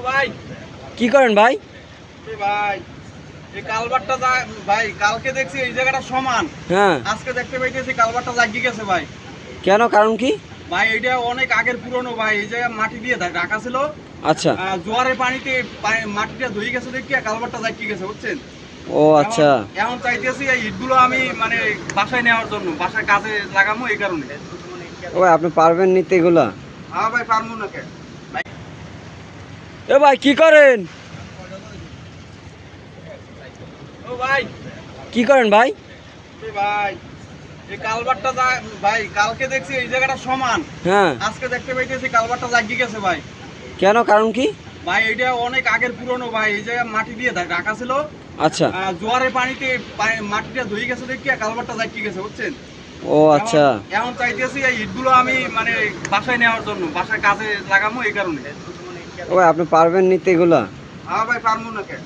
ভাই কি করেন ভাই? ভাই এই কালভারটা ভাই কালকে দেখছি এই জায়গাটা সমান, হ্যাঁ, আজকে দেখতে পাইতেছি কালভারটা লাগিয়ে গেছে ভাই। কেন, কারণ কি? ভাই এটা অনেক আগের পুরনো ভাই, এই জায়গায় মাটি দিয়ে ঢাকা ছিল। আচ্ছা। জোয়ারের পানিতে মাটিটা ধুয়ে গেছে দেখি কালভারটা লাগিয়ে গেছে, বুঝছেন? ও আচ্ছা। এখন চাইতেছি এই ইটগুলো আমি মানে বাসায় নেওয়ার জন্য, বাসায় কাজে লাগামো এই কারণে। ও ভাই, আপনি পারবেন নিতে এগুলা? হ্যাঁ ভাই পারবো না কে ভাই। এ ভাই কি করেন? ও ভাই কি করেন ভাই? ভাই এই কালভারটা ভাই কালকে দেখছি এই জায়গাটা সমান, হ্যাঁ, আজকে দেখতে পাইতেছি কালভারটা লাগিয়ে গেছে ভাই। কেন, কারণ কি? ভাই এটা অনেক আগের পুরনো ভাই, এই জায়গায় মাটি দিয়ে ঢাকা ছিল। আচ্ছা। জোয়ারের পানিতে মাটিটা ধুয়ে গেছে দেখি কালভারটা লাগিয়ে গেছে, বুঝছেন? ও আচ্ছা। এখন চাইতেছি এই ইটগুলো আমি মানে বাসায় নেওয়ার জন্য, বাসায় কাজে লাগামো এই কারণে। ও ভাই, আপনি পারবেন নিতে এগুলা? হ্যাঁ ভাই পারবো না কে।